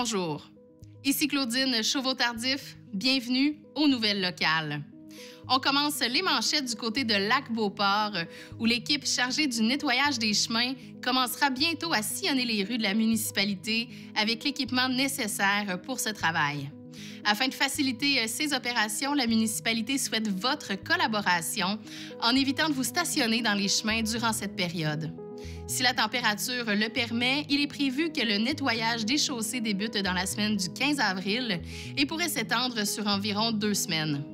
Bonjour, ici Claudine Chauveau-Tardif, bienvenue aux Nouvelles locales. On commence les manchettes du côté de Lac-Beauport, où l'équipe chargée du nettoyage des chemins commencera bientôt à sillonner les rues de la municipalité avec l'équipement nécessaire pour ce travail. Afin de faciliter ces opérations, la municipalité souhaite votre collaboration en évitant de vous stationner dans les chemins durant cette période. Si la température le permet, il est prévu que le nettoyage des chaussées débute dans la semaine du 15 avril et pourrait s'étendre sur environ 2 semaines.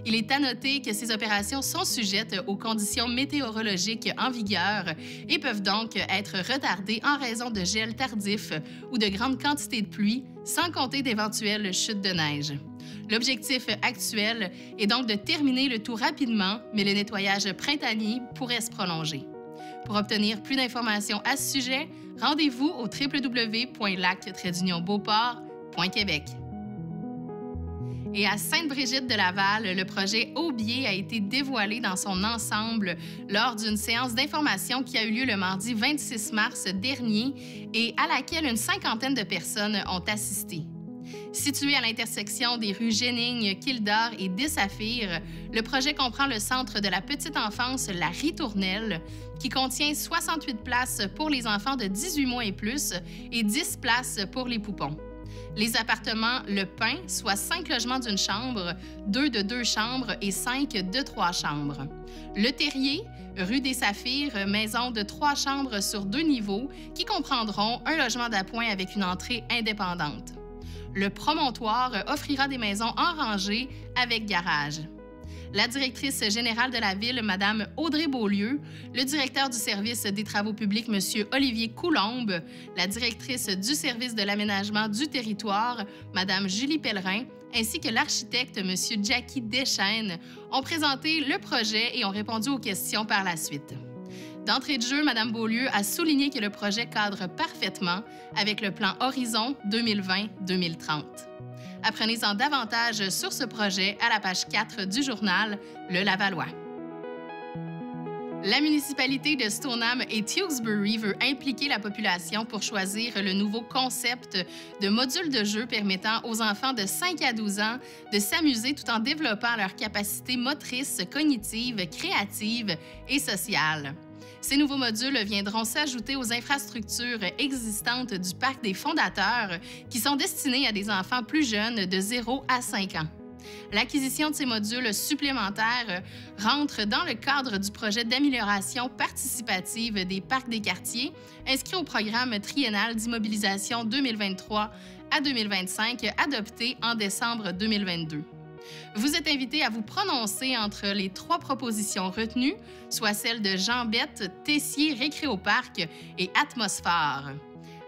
Il est à noter que ces opérations sont sujettes aux conditions météorologiques en vigueur et peuvent donc être retardées en raison de gel tardif ou de grandes quantités de pluie, sans compter d'éventuelles chutes de neige. L'objectif actuel est donc de terminer le tout rapidement, mais le nettoyage printanier pourrait se prolonger. Pour obtenir plus d'informations à ce sujet, rendez-vous au www.lac-beauport.québec. Et à Sainte-Brigitte-de-Laval, le projet Aubier a été dévoilé dans son ensemble lors d'une séance d'information qui a eu lieu le mardi 26 mars dernier et à laquelle une 50aine de personnes ont assisté. Situé à l'intersection des rues Génigne, Kildare et Des-Saphirs, le projet comprend le centre de la petite enfance La Ritournelle, qui contient 68 places pour les enfants de 18 mois et plus et 10 places pour les poupons. Les appartements Le Pin, soit 5 logements d'une chambre, 2 de 2 chambres et 5 de 3 chambres. Le Terrier, rue des Saphirs, maison de 3 chambres sur 2 niveaux qui comprendront un logement d'appoint avec une entrée indépendante. Le Promontoire offrira des maisons en rangée avec garage. La directrice générale de la ville, Mme Audrey Beaulieu, le directeur du service des travaux publics, M. Olivier Coulombe, la directrice du service de l'aménagement du territoire, Mme Julie Pellerin, ainsi que l'architecte, M. Jackie Deschênes, ont présenté le projet et ont répondu aux questions par la suite. D'entrée de jeu, Mme Beaulieu a souligné que le projet cadre parfaitement avec le plan Horizon 2020-2030. Apprenez-en davantage sur ce projet à la page 4 du journal Le Lavallois. La municipalité de Stoneham et Tewksbury veut impliquer la population pour choisir le nouveau concept de module de jeu permettant aux enfants de 5 à 12 ans de s'amuser tout en développant leurs capacités motrices, cognitives, créatives et sociales. Ces nouveaux modules viendront s'ajouter aux infrastructures existantes du Parc des Fondateurs qui sont destinés à des enfants plus jeunes de 0 à 5 ans. L'acquisition de ces modules supplémentaires rentre dans le cadre du projet d'amélioration participative des parcs des quartiers inscrit au programme triennal d'immobilisation 2023 à 2025 adopté en décembre 2022. Vous êtes invité à vous prononcer entre les 3 propositions retenues, soit celles de Jean-Bette, Tessier, Récréoparc et Atmosphore.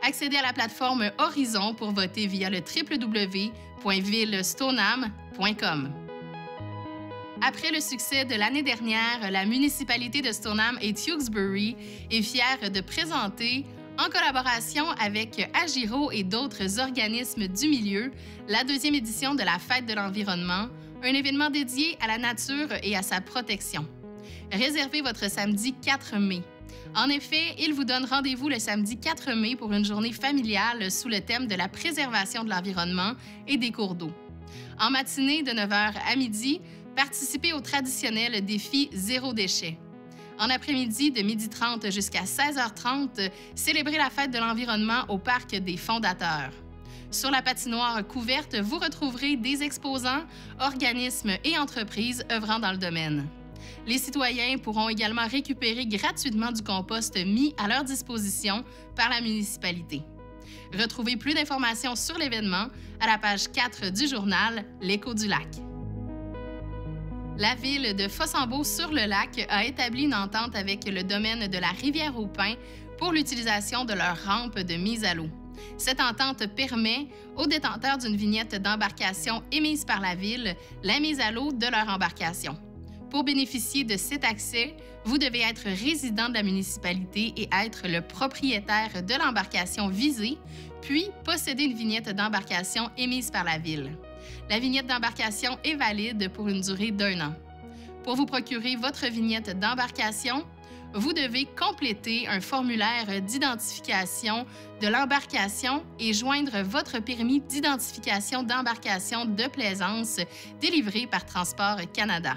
Accédez à la plateforme Horizon pour voter via le www.villestoneham.com. Après le succès de l'année dernière, la municipalité de Stoneham et Tewksbury est fière de présenter, en collaboration avec Agiro et d'autres organismes du milieu, la 2e édition de la Fête de l'environnement, un événement dédié à la nature et à sa protection. Réservez votre samedi 4 mai. En effet, il vous donne rendez-vous le samedi 4 mai pour une journée familiale sous le thème de la préservation de l'environnement et des cours d'eau. En matinée de 9h à midi, participez au traditionnel défi Zéro déchet. En après-midi, de 12h30 jusqu'à 16h30, célébrez la fête de l'environnement au Parc des Fondateurs. Sur la patinoire couverte, vous retrouverez des exposants, organismes et entreprises œuvrant dans le domaine. Les citoyens pourront également récupérer gratuitement du compost mis à leur disposition par la municipalité. Retrouvez plus d'informations sur l'événement à la page 4 du journal L'Écho du lac. La ville de Fossambeau-sur-le-Lac a établi une entente avec le domaine de la Rivière-au-Pin pour l'utilisation de leur rampe de mise à l'eau. Cette entente permet aux détenteurs d'une vignette d'embarcation émise par la ville la mise à l'eau de leur embarcation. Pour bénéficier de cet accès, vous devez être résident de la municipalité et être le propriétaire de l'embarcation visée, puis posséder une vignette d'embarcation émise par la ville. La vignette d'embarcation est valide pour une durée d'1 an. Pour vous procurer votre vignette d'embarcation, vous devez compléter un formulaire d'identification de l'embarcation et joindre votre permis d'identification d'embarcation de plaisance délivré par Transport Canada.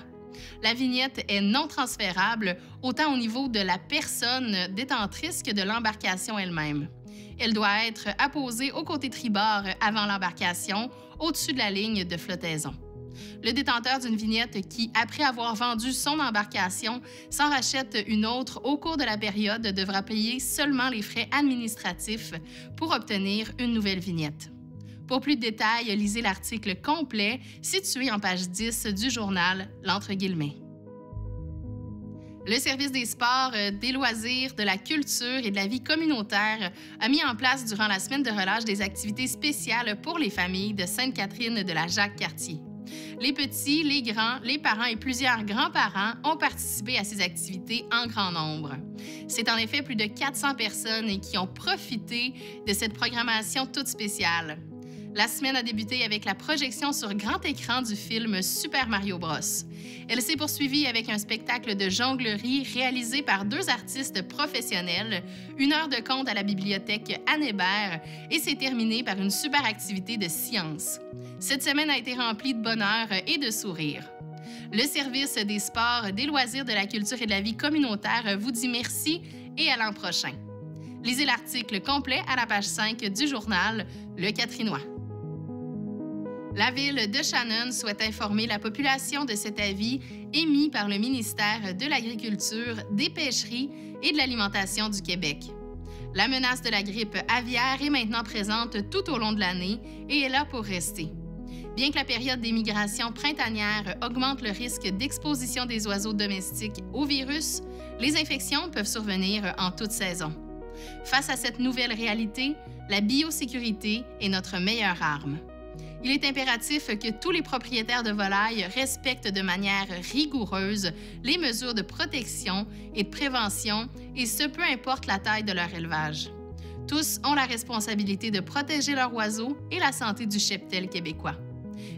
La vignette est non transférable autant au niveau de la personne détentrice que de l'embarcation elle-même. Elle doit être apposée au côté tribord avant l'embarcation, au-dessus de la ligne de flottaison. Le détenteur d'une vignette qui, après avoir vendu son embarcation, s'en rachète une autre au cours de la période devra payer seulement les frais administratifs pour obtenir une nouvelle vignette. Pour plus de détails, lisez l'article complet situé en page 10 du journal L'Entre guillemets. Le service des sports, des loisirs, de la culture et de la vie communautaire a mis en place durant la semaine de relâche des activités spéciales pour les familles de Sainte-Catherine de la Jacques-Cartier. Les petits, les grands, les parents et plusieurs grands-parents ont participé à ces activités en grand nombre. C'est en effet plus de 400 personnes qui ont profité de cette programmation toute spéciale. La semaine a débuté avec la projection sur grand écran du film Super Mario Bros. Elle s'est poursuivie avec un spectacle de jonglerie réalisé par 2 artistes professionnels, 1 heure de conte à la bibliothèque Anne Hébert et s'est terminée par une super activité de science. Cette semaine a été remplie de bonheur et de sourires. Le service des sports, des loisirs, de la culture et de la vie communautaire vous dit merci et à l'an prochain. Lisez l'article complet à la page 5 du journal Le Catrinois. La ville de Shannon souhaite informer la population de cet avis émis par le ministère de l'Agriculture, des Pêcheries et de l'Alimentation du Québec. La menace de la grippe aviaire est maintenant présente tout au long de l'année et est là pour rester. Bien que la période des migrations printanières augmente le risque d'exposition des oiseaux domestiques au virus, les infections peuvent survenir en toute saison. Face à cette nouvelle réalité, la biosécurité est notre meilleure arme. Il est impératif que tous les propriétaires de volailles respectent de manière rigoureuse les mesures de protection et de prévention, et ce, peu importe la taille de leur élevage. Tous ont la responsabilité de protéger leurs oiseaux et la santé du cheptel québécois.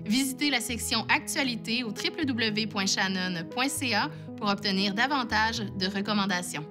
Visitez la section Actualité au www.shannon.ca pour obtenir davantage de recommandations.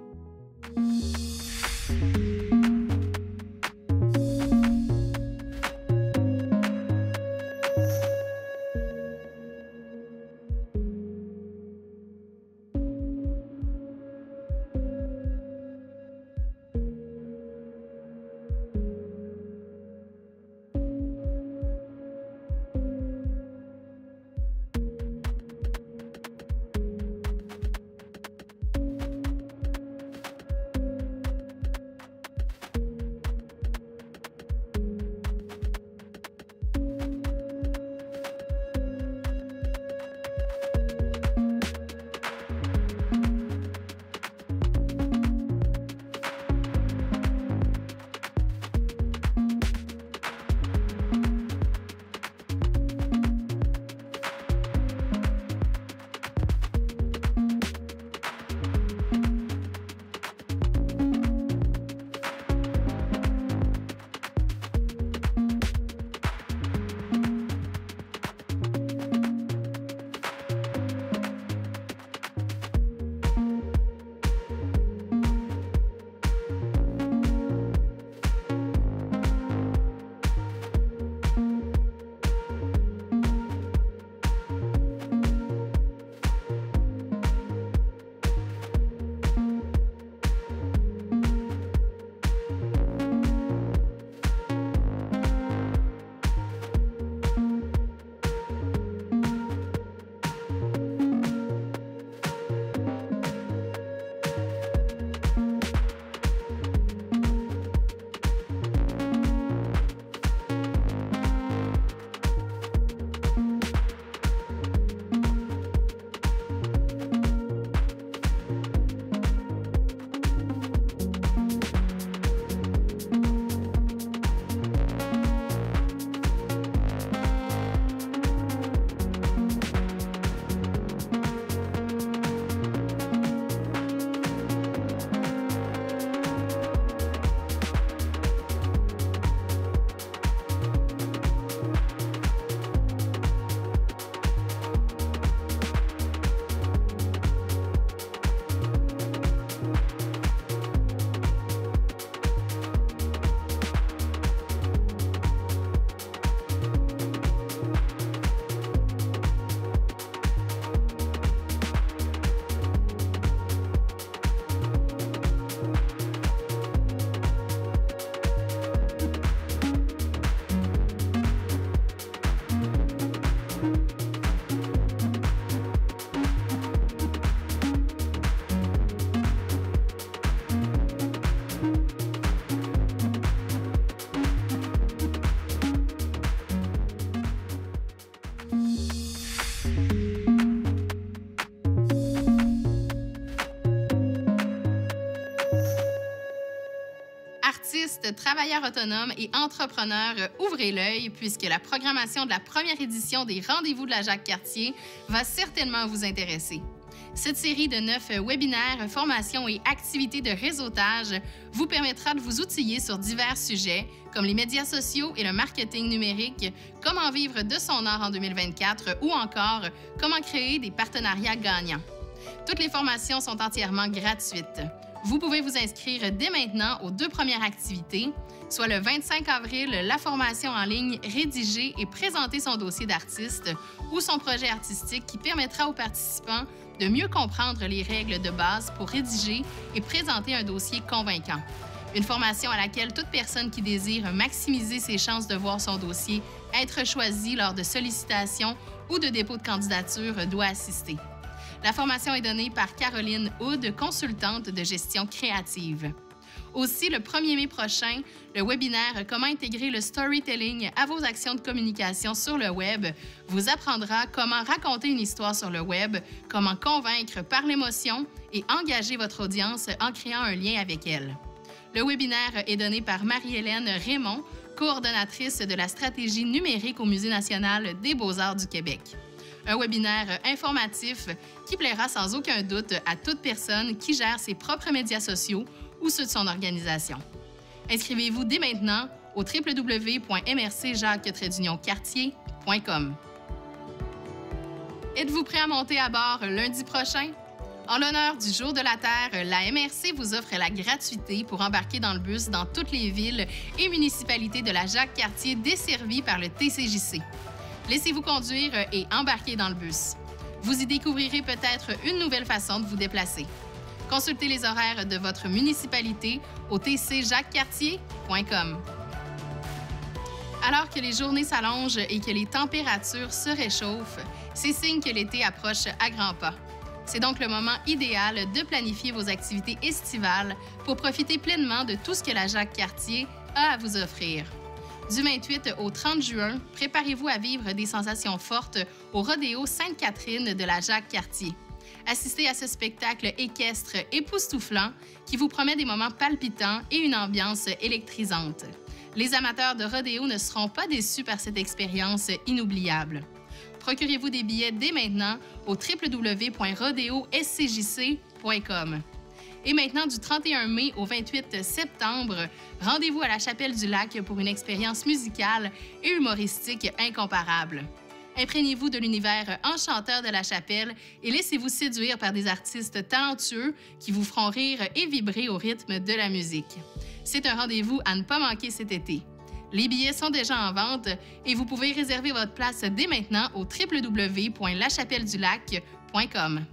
artistes, travailleurs autonomes et entrepreneurs, ouvrez l'œil puisque la programmation de la première édition des Rendez-vous de la Jacques-Cartier va certainement vous intéresser. Cette série de 9 webinaires, formations et activités de réseautage vous permettra de vous outiller sur divers sujets comme les médias sociaux et le marketing numérique, comment vivre de son art en 2024 ou encore comment créer des partenariats gagnants. Toutes les formations sont entièrement gratuites. Vous pouvez vous inscrire dès maintenant aux 2 premières activités, soit le 25 avril, la formation en ligne Rédiger et présenter son dossier d'artiste ou son projet artistique qui permettra aux participants de mieux comprendre les règles de base pour rédiger et présenter un dossier convaincant. Une formation à laquelle toute personne qui désire maximiser ses chances de voir son dossier être choisi lors de sollicitations ou de dépôt de candidature doit assister. La formation est donnée par Caroline Hood, consultante de gestion créative. Aussi, le 1er mai prochain, le webinaire « Comment intégrer le storytelling à vos actions de communication sur le web » vous apprendra comment raconter une histoire sur le web, comment convaincre par l'émotion et engager votre audience en créant un lien avec elle. Le webinaire est donné par Marie-Hélène Raymond, coordonnatrice de la stratégie numérique au Musée national des beaux-arts du Québec. Un webinaire informatif qui plaira sans aucun doute à toute personne qui gère ses propres médias sociaux ou ceux de son organisation. Inscrivez-vous dès maintenant au www.mrcjacques-cartier.com. Êtes-vous prêt à monter à bord lundi prochain? En l'honneur du Jour de la Terre, la MRC vous offre la gratuité pour embarquer dans le bus dans toutes les villes et municipalités de la Jacques-Cartier desservies par le TCJC. Laissez-vous conduire et embarquez dans le bus. Vous y découvrirez peut-être une nouvelle façon de vous déplacer. Consultez les horaires de votre municipalité au tcjacquescartier.com. Alors que les journées s'allongent et que les températures se réchauffent, c'est signe que l'été approche à grands pas. C'est donc le moment idéal de planifier vos activités estivales pour profiter pleinement de tout ce que la Jacques-Cartier a à vous offrir. Du 28 au 30 juin, préparez-vous à vivre des sensations fortes au rodéo Sainte-Catherine de la Jacques-Cartier. Assistez à ce spectacle équestre époustouflant qui vous promet des moments palpitants et une ambiance électrisante. Les amateurs de rodéo ne seront pas déçus par cette expérience inoubliable. Procurez-vous des billets dès maintenant au www.rodeoscjc.com. Et maintenant, du 31 mai au 28 septembre, rendez-vous à la Chapelle du Lac pour une expérience musicale et humoristique incomparable. Imprégnez-vous de l'univers enchanteur de la Chapelle et laissez-vous séduire par des artistes talentueux qui vous feront rire et vibrer au rythme de la musique. C'est un rendez-vous à ne pas manquer cet été. Les billets sont déjà en vente et vous pouvez réserver votre place dès maintenant au www.lachapelledulac.com.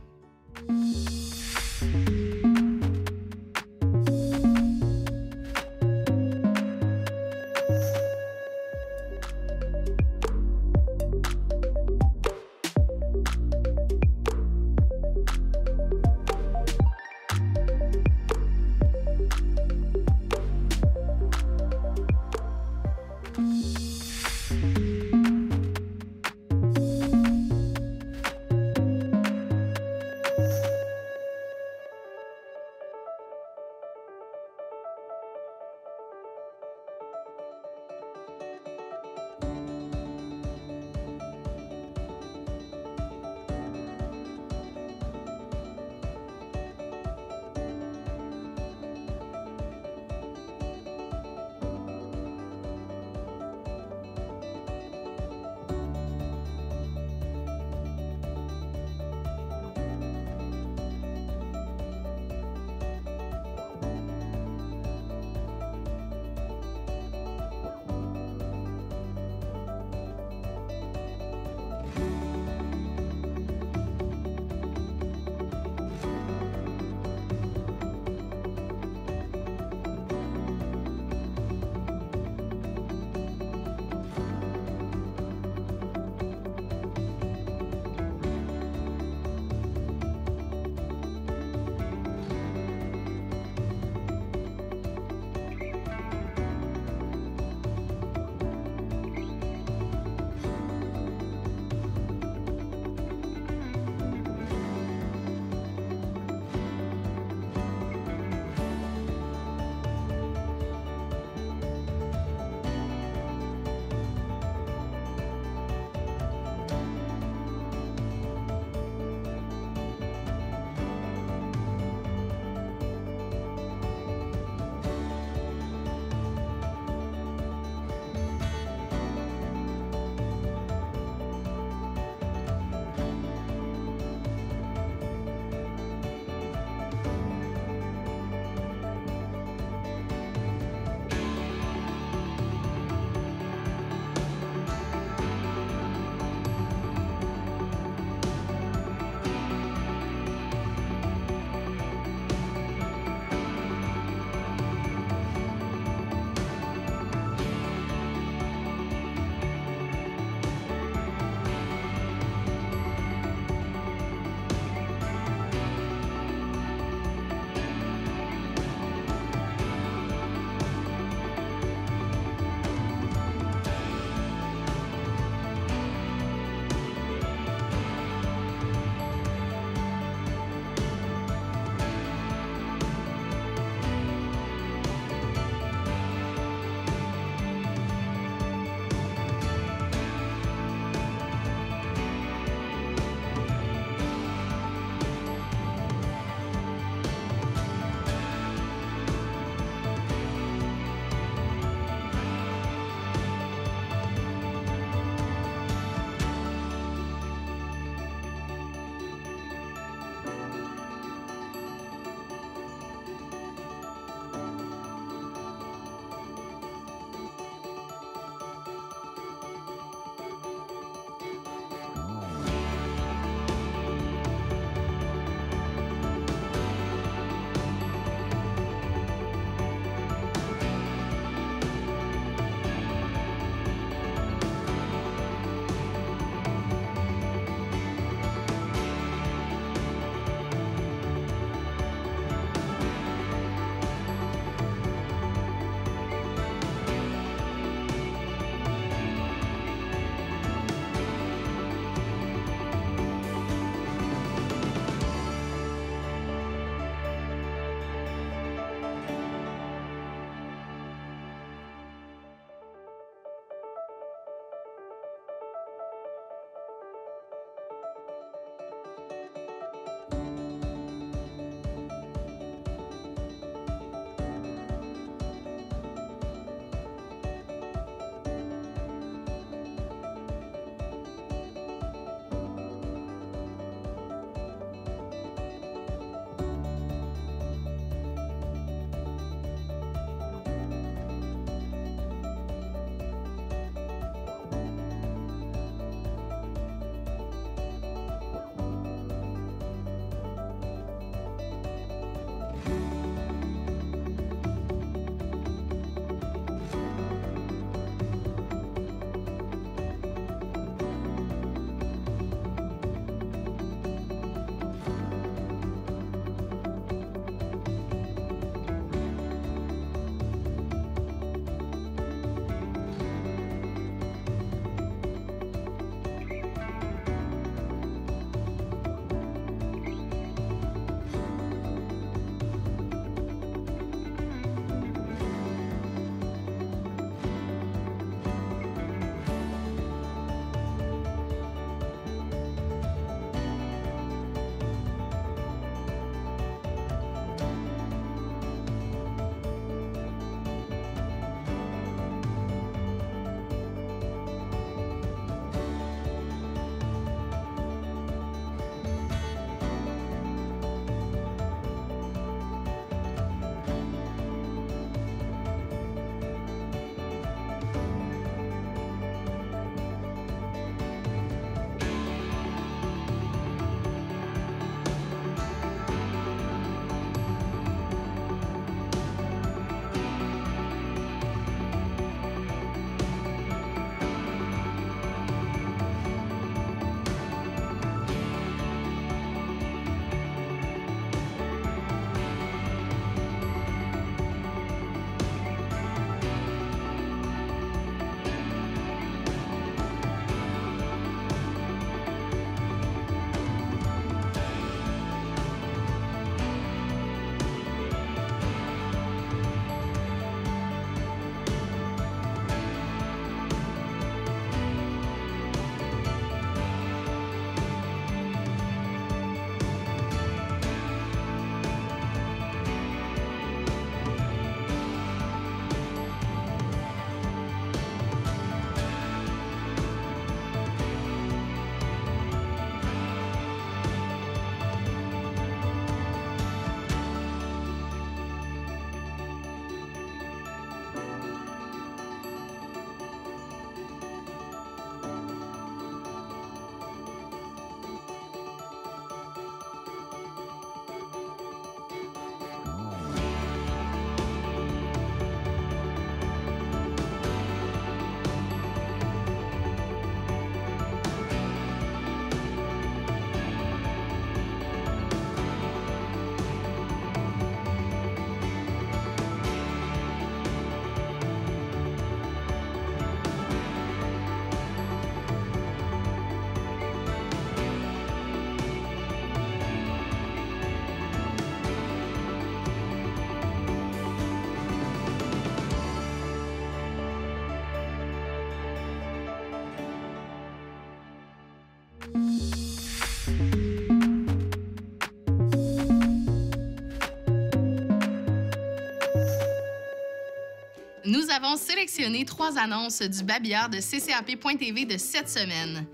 nous avons sélectionné 3 annonces du babillard de CCAP.tv de cette semaine.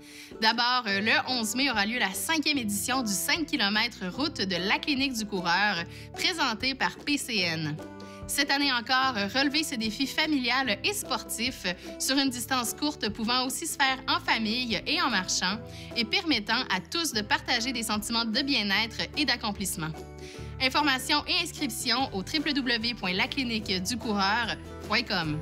D'abord, le 11 mai aura lieu la 5e édition du 5 km route de la Clinique du coureur, présentée par PCN. Cette année encore, relevez ce défi familial et sportif sur une distance courte pouvant aussi se faire en famille et en marchant et permettant à tous de partager des sentiments de bien-être et d'accomplissement. Informations et inscriptions au www.lacliniqueducoureur.com.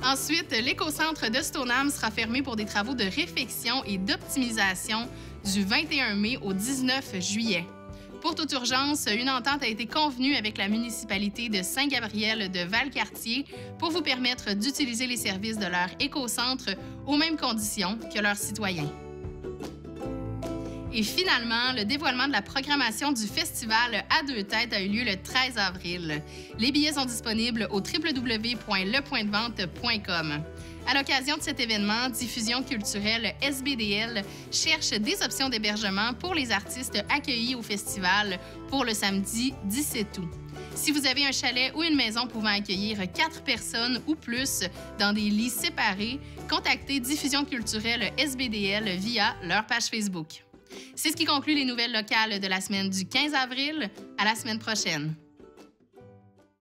Ensuite, l'écocentre de Stoneham sera fermé pour des travaux de réfection et d'optimisation du 21 mai au 19 juillet. Pour toute urgence, une entente a été convenue avec la municipalité de Saint-Gabriel de Valcartier pour vous permettre d'utiliser les services de leur écocentre aux mêmes conditions que leurs citoyens. Et finalement, le dévoilement de la programmation du festival À deux têtes a eu lieu le 13 avril. Les billets sont disponibles au www.lepointdevente.com. À l'occasion de cet événement, Diffusion culturelle SBDL cherche des options d'hébergement pour les artistes accueillis au festival pour le samedi 17 août. Si vous avez un chalet ou une maison pouvant accueillir 4 personnes ou plus dans des lits séparés, contactez Diffusion culturelle SBDL via leur page Facebook. C'est ce qui conclut les nouvelles locales de la semaine du 15 avril. À la semaine prochaine.